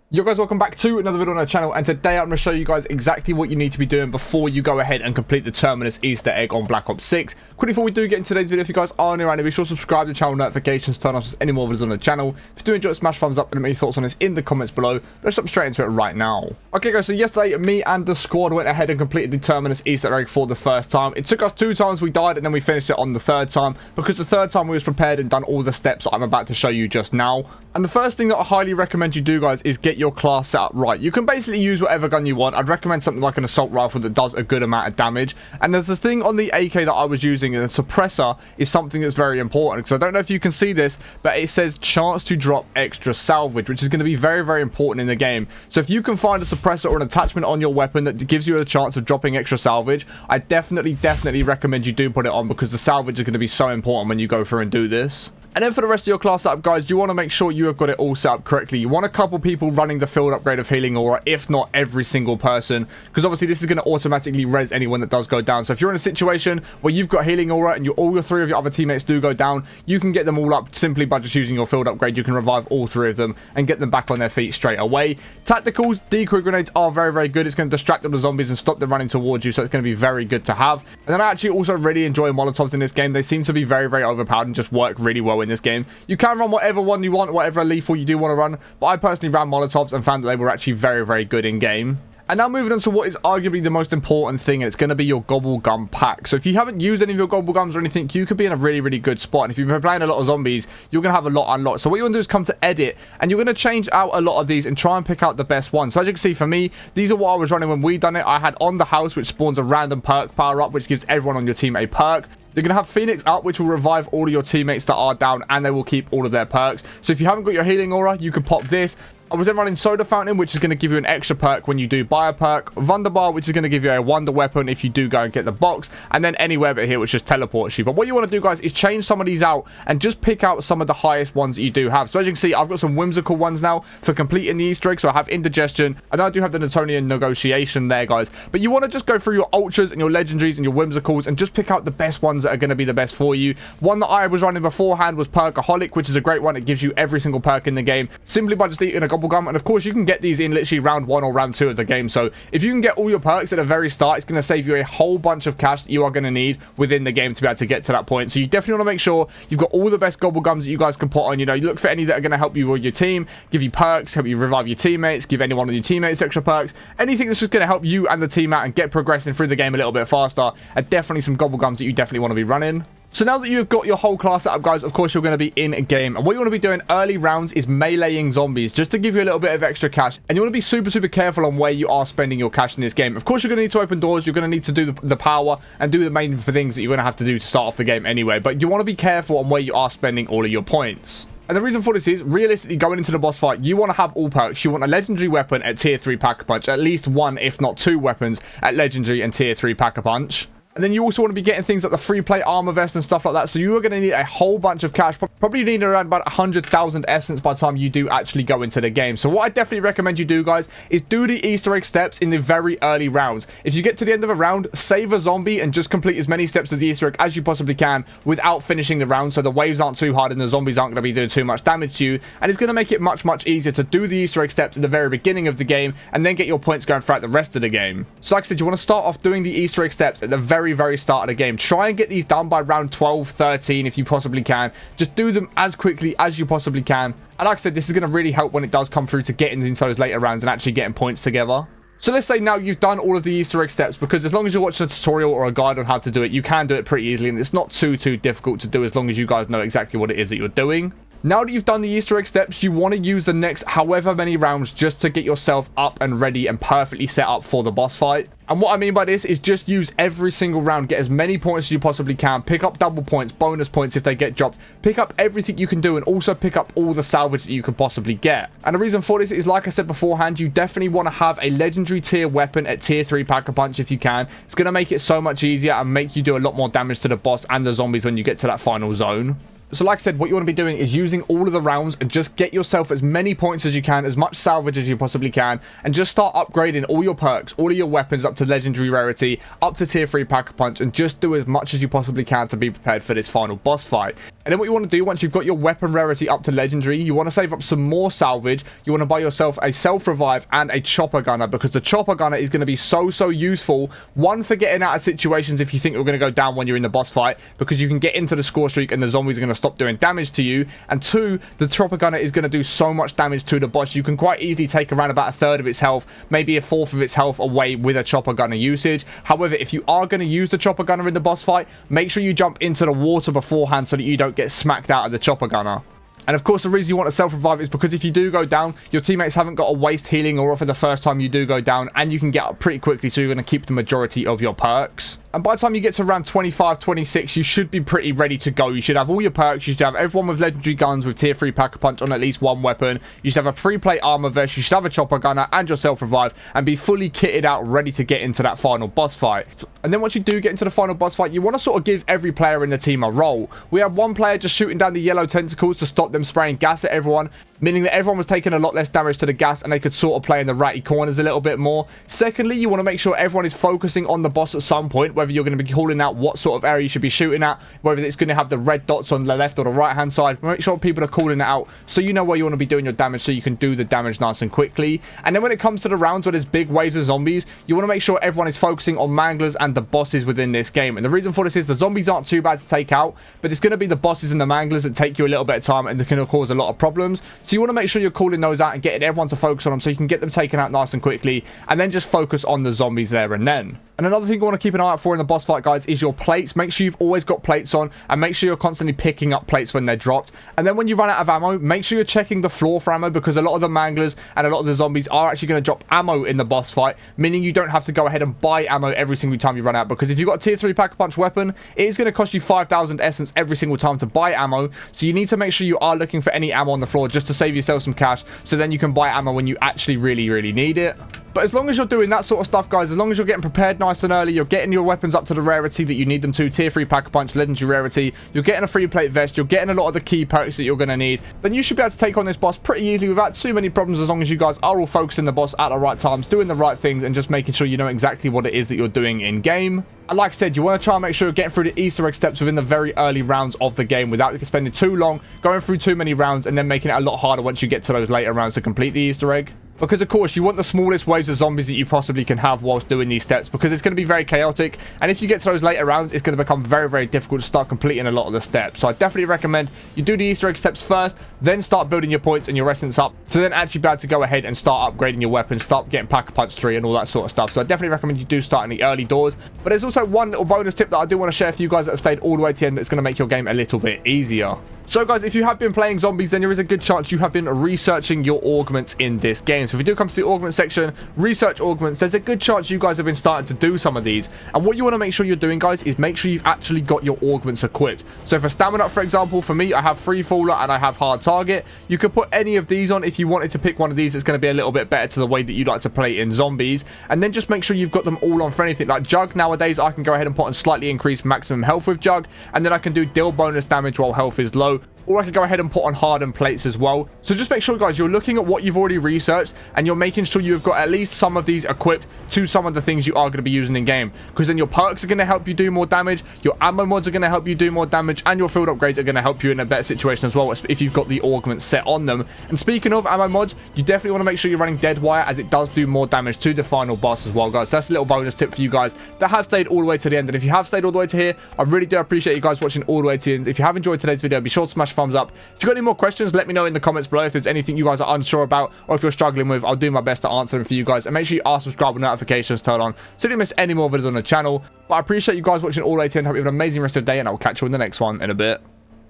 Yo guys, welcome back to another video on our channel, and today I'm going to show you guys exactly what you need to be doing before you go ahead and complete the Terminus Easter egg on Black Ops 6. Quickly before we do get into today's video, if you guys are new around here, be sure to subscribe to the channel, notifications, turn off any more videos on the channel. If you do enjoy it, smash thumbs up and let me know your thoughts on this in the comments below. Let's jump straight into it right now. Okay guys, so yesterday me and the squad went ahead and completed the Terminus Easter egg for the first time. It took us 2 times, we died, and then we finished it on the 3rd time, because the 3rd time we was prepared and done all the steps that I'm about to show you just now. And the first thing that I highly recommend you do, guys, is get your class set up right. You can basically use whatever gun you want. I'd recommend something like an assault rifle that does a good amount of damage. And there's this thing on the AK that I was using, and the suppressor is something that's very important, because I don't know if you can see this, but it says chance to drop extra salvage, which is going to be very, very important in the game. So if you can find a suppressor or an attachment on your weapon that gives you a chance of dropping extra salvage, I definitely recommend you do put it on, because the salvage is going to be so important when you go through and do this. And then for the rest of your class setup, guys, you want to make sure you have got it all set up correctly. You want a couple people running the field upgrade of healing aura, if not every single person, because obviously this is going to automatically res anyone that does go down. So if you're in a situation where you've got healing aura and all your 3 of your other teammates do go down, you can get them all up simply by just using your field upgrade. You can revive all 3 of them and get them back on their feet straight away. Tacticals, decoy grenades are very, very good. It's going to distract all the zombies and stop them running towards you, so it's going to be very good to have. And then I actually also really enjoy molotovs in this game. They seem to be very, very overpowered and just work really well in this game. You can run whatever one you want, whatever lethal you do want to run, but I personally ran molotovs and found that they were actually very, very good in game. And now moving on to what is arguably the most important thing, and it's going to be your gobble gum pack. So if you haven't used any of your gobble gums or anything, you could be in a really, really good spot. And if you've been playing a lot of zombies, you're going to have a lot unlocked. So what you want to do is come to edit, and you're going to change out a lot of these and try and pick out the best ones. So as you can see, for me, these are what I was running when we done it. I had on the house, which spawns a random perk power up, which gives everyone on your team a perk. You're going to have Phoenix up, which will revive all of your teammates that are down, and they will keep all of their perks. So if you haven't got your healing aura, you can pop this. I was then running Soda Fountain, which is going to give you an extra perk when you do buy a perk. Wunderbar, which is going to give you a wonder weapon if you do go and get the box. And then Anywhere But Here, which just teleports you. But what you want to do, guys, is change some of these out and just pick out some of the highest ones that you do have. So as you can see, I've got some whimsical ones now for completing the Easter egg. So I have Indigestion, and I do have the Newtonian Negotiation there, guys. But you want to just go through your ultras and your legendaries and your whimsicals and just pick out the best ones that are going to be the best for you. One that I was running beforehand was Perkaholic, which is a great one. It gives you every single perk in the game simply by just eating a gobble gum. And of course, you can get these in literally round 1 or round 2 of the game. So if you can get all your perks at the very start, it's going to save you a whole bunch of cash that you are going to need within the game to be able to get to that point. So you definitely want to make sure you've got all the best gobble gums that you guys can put on. You know, you look for any that are going to help you with your team, give you perks, help you revive your teammates, give any one of your teammates extra perks. Anything that's just going to help you and the team out and get progressing through the game a little bit faster are definitely some gobble gums that you definitely want to be running. So now that you've got your whole class set up, guys, of course, you're going to be in a game. And what you want to be doing early rounds is meleeing zombies just to give you a little bit of extra cash. And you want to be super, super careful on where you are spending your cash in this game. Of course, you're going to need to open doors. You're going to need to do the power and do the main things that you're going to have to do to start off the game anyway. But you want to be careful on where you are spending all of your points. And the reason for this is, realistically, going into the boss fight, you want to have all perks. You want a legendary weapon at tier 3 Pack-a-Punch. At least 1, if not 2 weapons at legendary and tier 3 Pack-a-Punch. And then you also want to be getting things like the free play armor vest and stuff like that. So you are going to need a whole bunch of cash. Probably need around about 100,000 essence by the time you do actually go into the game. So what I definitely recommend you do, guys, is do the Easter egg steps in the very early rounds. If you get to the end of a round, save a zombie and just complete as many steps of the Easter egg as you possibly can without finishing the round. So the waves aren't too hard and the zombies aren't going to be doing too much damage to you. And it's going to make it much, much easier to do the Easter egg steps at the very beginning of the game and then get your points going throughout the rest of the game. So like I said, you want to start off doing the Easter egg steps at the very, very start of the game. Try and get these done by round 12, 13 if you possibly can. Just do them as quickly as you possibly can. And like I said, this is going to really help when it does come through to getting into those later rounds and actually getting points together. So let's say now you've done all of the Easter egg steps, because as long as you watch a tutorial or a guide on how to do it, you can do it pretty easily, and it's not too difficult to do as long as you guys know exactly what it is that you're doing. Now that you've done the Easter egg steps, you want to use the next however many rounds just to get yourself up and ready and perfectly set up for the boss fight. And what I mean by this is just use every single round, get as many points as you possibly can, pick up double points, bonus points if they get dropped, pick up everything you can do, and also pick up all the salvage that you could possibly get. And the reason for this is, like I said beforehand, you definitely want to have a legendary tier weapon at tier 3 Pack-a-Punch if you can. It's going to make it so much easier and make you do a lot more damage to the boss and the zombies when you get to that final zone. So like I said, what you want to be doing is using all of the rounds and just get yourself as many points as you can, as much salvage as you possibly can, and just start upgrading all your perks, all of your weapons up to legendary rarity, up to tier 3 Pack-a-Punch, and just do as much as you possibly can to be prepared for this final boss fight. And then what you want to do once you've got your weapon rarity up to legendary, you want to save up some more salvage. You want to buy yourself a self-revive and a chopper gunner, because the chopper gunner is going to be so useful. One, for getting out of situations if you think you're going to go down when you're in the boss fight, because you can get into the score streak and the zombies are going to stop doing damage to you. And two, the chopper gunner is going to do so much damage to the boss. You can quite easily take around about a third of its health, maybe a fourth of its health away with a chopper gunner usage. However, if you are going to use the chopper gunner in the boss fight, make sure you jump into the water beforehand so that you don't get smacked out of the chopper gunner. And of course, the reason you want to self-revive is because if you do go down, your teammates haven't got to waste healing or for the first time you do go down, and you can get up pretty quickly, so you're going to keep the majority of your perks. And by the time you get to around 25, 26, you should be pretty ready to go. You should have all your perks. You should have everyone with legendary guns with tier 3 pack-a-punch on at least one weapon. You should have a free plate armor vest. You should have a chopper gunner and your self-revive, and be fully kitted out, ready to get into that final boss fight. And then once you do get into the final boss fight, you want to sort of give every player in the team a role. We had one player just shooting down the yellow tentacles to stop them spraying gas at everyone, meaning that everyone was taking a lot less damage to the gas and they could sort of play in the ratty corners a little bit more. Secondly, you want to make sure everyone is focusing on the boss at some point, whether you're going to be calling out what sort of area you should be shooting at, whether it's going to have the red dots on the left or the right hand side. Make sure people are calling it out so you know where you want to be doing your damage, so you can do the damage nice and quickly. And then when it comes to the rounds where there's big waves of zombies, you want to make sure everyone is focusing on manglers and the bosses within this game. And the reason for this is the zombies aren't too bad to take out, but it's going to be the bosses and the manglers that take you a little bit of time and they can cause a lot of problems. So you want to make sure you're calling those out and getting everyone to focus on them so you can get them taken out nice and quickly, and then just focus on the zombies there and then. And another thing you want to keep an eye out for in the boss fight, guys, is your plates. Make sure you've always got plates on, and make sure you're constantly picking up plates when they're dropped. And then when you run out of ammo, make sure you're checking the floor for ammo, because a lot of the manglers and a lot of the zombies are actually going to drop ammo in the boss fight, meaning you don't have to go ahead and buy ammo every single time you run out, because if you've got a tier 3 pack-a-punch weapon, it is going to cost you 5,000 essence every single time to buy ammo. So you need to make sure you are looking for any ammo on the floor just to save yourself some cash, so then you can buy ammo when you actually really need it. But as long as you're doing that sort of stuff, guys, as long as you're getting prepared nice and early, you're getting your weapons up to the rarity that you need them to, tier 3 pack-a-punch, legendary rarity, you're getting a free plate vest, you're getting a lot of the key perks that you're going to need, then you should be able to take on this boss pretty easily without too many problems, as long as you guys are all focusing the boss at the right times, doing the right things, and just making sure you know exactly what it is that you're doing in game. And like I said, you want to try and make sure you're getting through the Easter egg steps within the very early rounds of the game without spending too long going through too many rounds and then making it a lot harder once you get to those later rounds to complete the Easter egg. Because of course you want the smallest waves of zombies that you possibly can have whilst doing these steps, because it's going to be very chaotic, and if you get to those later rounds, it's going to become very difficult to start completing a lot of the steps. So I definitely recommend you do the Easter egg steps first, then start building your points and your essence up to then actually be able to go ahead and start upgrading your weapons, start getting pack-a-punch 3 and all that sort of stuff. So I definitely recommend you do start in the early doors. But there's also one little bonus tip that I do want to share for you guys that have stayed all the way to the end, that's going to make your game a little bit easier. So guys, if you have been playing zombies, then there is a good chance you have been researching your augments in this game. So if you do come to the augment section, research augments, there's a good chance you guys have been starting to do some of these. And what you want to make sure you're doing, guys, is make sure you've actually got your augments equipped. So for stamina, for example, for me, I have free faller and I have hard target. You could put any of these on if you wanted to pick one of these. It's going to be a little bit better to the way that you like to play in zombies. And then just make sure you've got them all on for anything. Like Jug, nowadays, I can go ahead and put on slightly increased maximum health with Jug. And then I can do deal bonus damage while health is low. Or I could go ahead and put on hardened plates as well. So just make sure, guys, you're looking at what you've already researched and you're making sure you've got at least some of these equipped to some of the things you are going to be using in game. Because then your perks are going to help you do more damage, your ammo mods are going to help you do more damage, and your field upgrades are going to help you in a better situation as well if you've got the augments set on them. And speaking of ammo mods, you definitely want to make sure you're running dead wire, as it does do more damage to the final boss as well, guys. So that's a little bonus tip for you guys that have stayed all the way to the end. And if you have stayed all the way to here, I really do appreciate you guys watching all the way to the end. If you have enjoyed today's video, be sure to smash a thumbs up. If you've got any more questions, let me know in the comments below. If there's anything you guys are unsure about or if you're struggling with, I'll do my best to answer them for you guys. And make sure you are subscribed with notifications turned on so you don't miss any more videos on the channel. But I appreciate you guys watching all the way to the end. Hope you have an amazing rest of the day, and I'll catch you in the next one in a bit.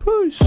Peace.